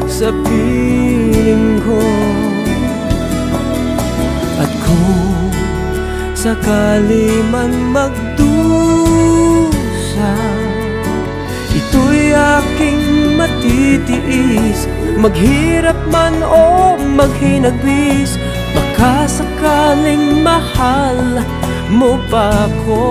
[SPEAKER 2] sa piling ko, at kung sakali man magdusa, ito'y aking matitiis, maghirap man o maghinagbis. Baka sakaling mahal mo pa ko.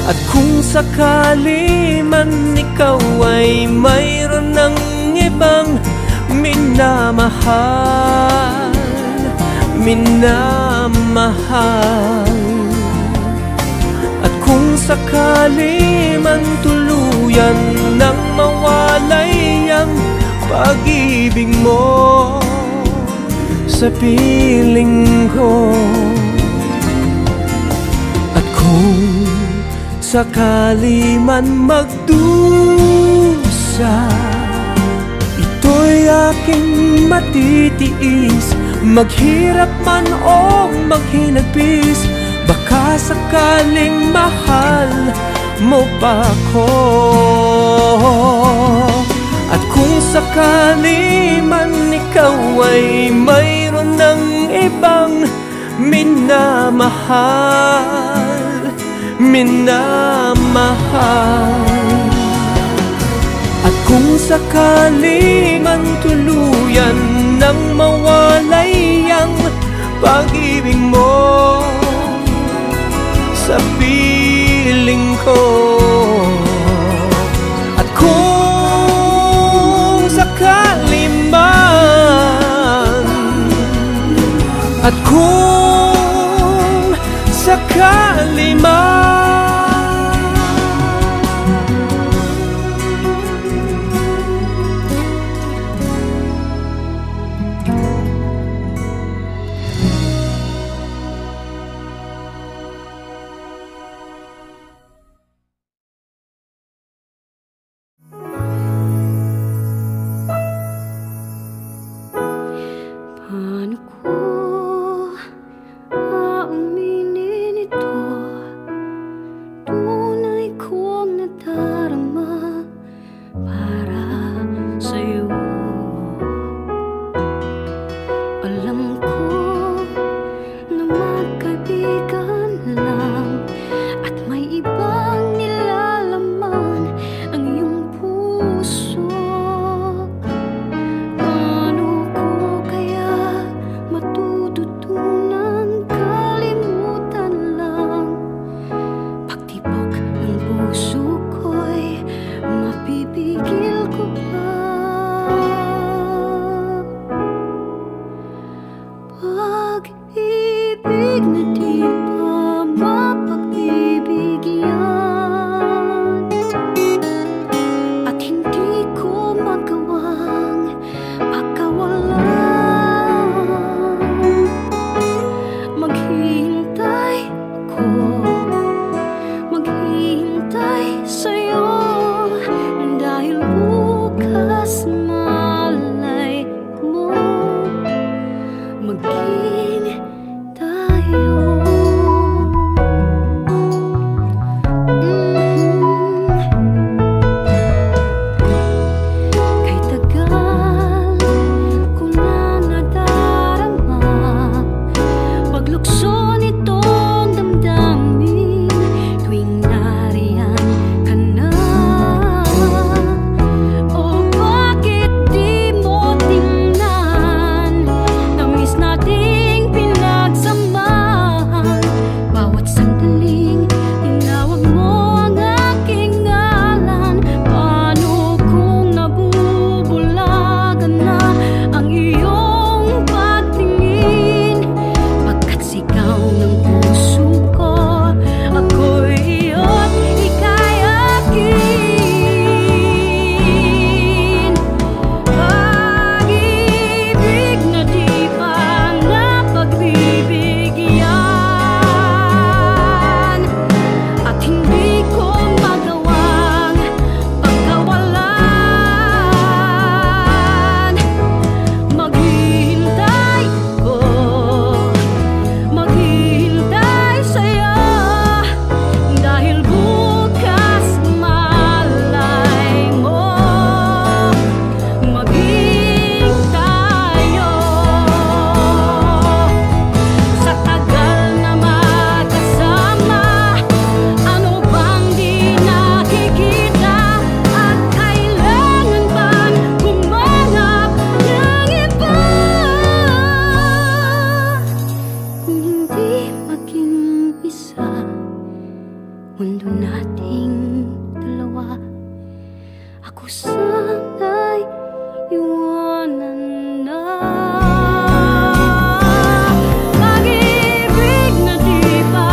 [SPEAKER 2] At kung sakali man ikaw ay mayroon ng ibang minamahal, minamahal. At kung sakali man tuluyan nang mawalay ang pag-ibig mo sa piling ko, at kung sakali man magdusa, ito'y aking matitiis, maghirap man o maghinagpis. Baka sakaling mahal mo pa ko. At kung sakali man ikaw ay mayroon ng ibang minamahal, minamahal. At kung sakali man tuluyan nang mawalay ang pag-ibig mo sa piling ko, at kung sakali man, at kung sakali man,
[SPEAKER 3] nating pinag mundo nating dalawa. Ako sana'y iwanan na. Pag-ibig na di pa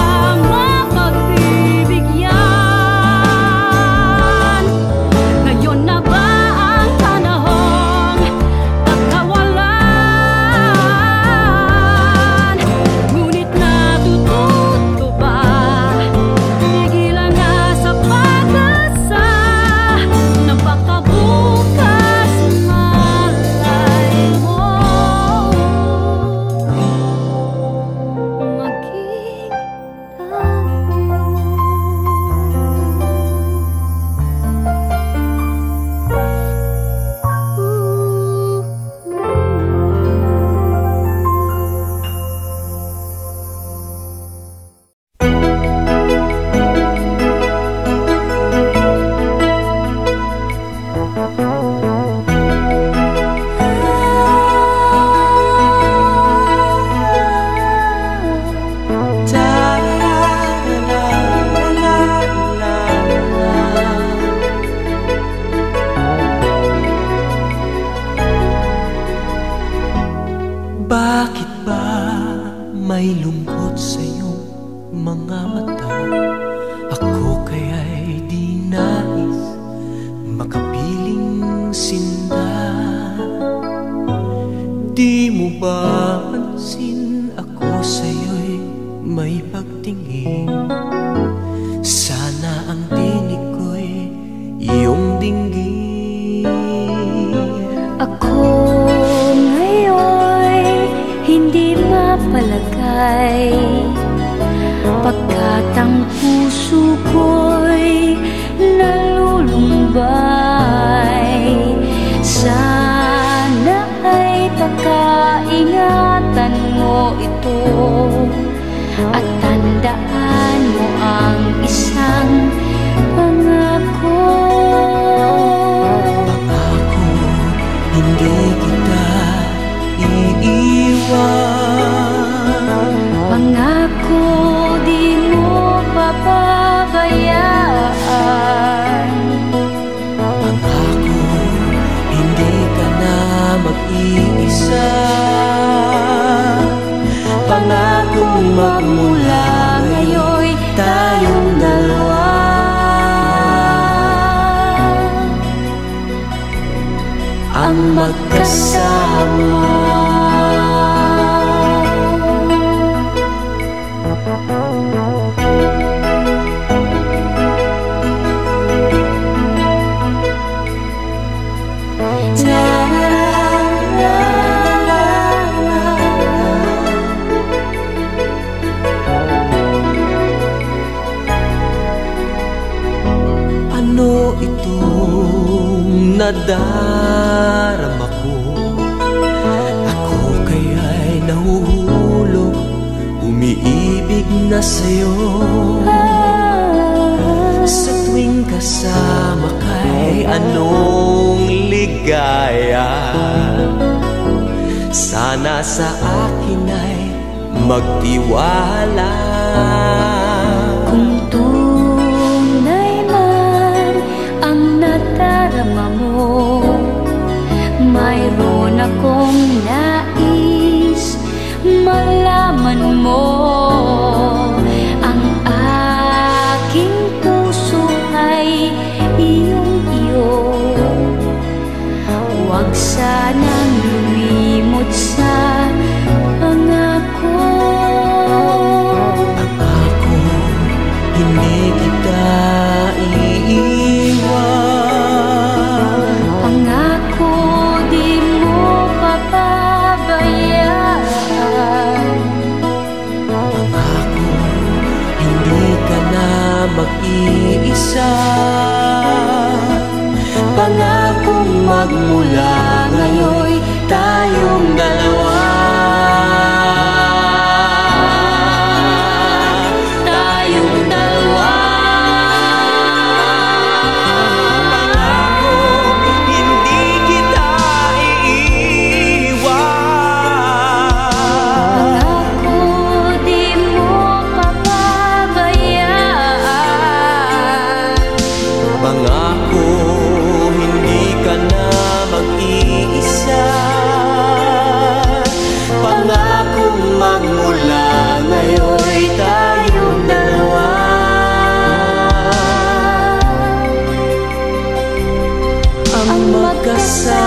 [SPEAKER 3] mapagbibigyan. Ngayon na ba ang panahong pagkawalan? Ngunit natututo ba? Tigilan na sa pag-asa na baka bukas malay mo maging
[SPEAKER 1] Bakit ba may lungkot sa iyong mga mata? Ako kaya'y di nais makapiling sinda. Di mo ba pansin ako sa'yo'y may pagtingin? Sana ang tinig ko'y iyong dinggin.
[SPEAKER 3] ako ngayon hindi mapalagay, pagkat ang puso ko'y nalulumbay. Sana ay pagkaingatan mo ito at tandaan mo ang isang pangako.
[SPEAKER 1] Pangako, hindi kita iiwan.
[SPEAKER 3] Pangako di mo papabayaan.
[SPEAKER 1] Pangako, hindi ka na mag-iisa. Pangako, magmula ngayon tayong dalawa ang magkasama. Ano itong nadarama ko? Ako kaya'y nahuhulog, umiibig na sa'yo. Sa tuwing kasama kay anong ligaya. Sana sa akin ay magtiwala.
[SPEAKER 3] Kung tunay man ang nadarama mo, mayroon akong nais malaman mo. Ang aking puso ay iyong-iyo. Huwag sanang lumimot sa pangako.
[SPEAKER 1] Pangako, hindi kita iiwan.
[SPEAKER 3] Pangako di mo papabayaan.
[SPEAKER 1] sa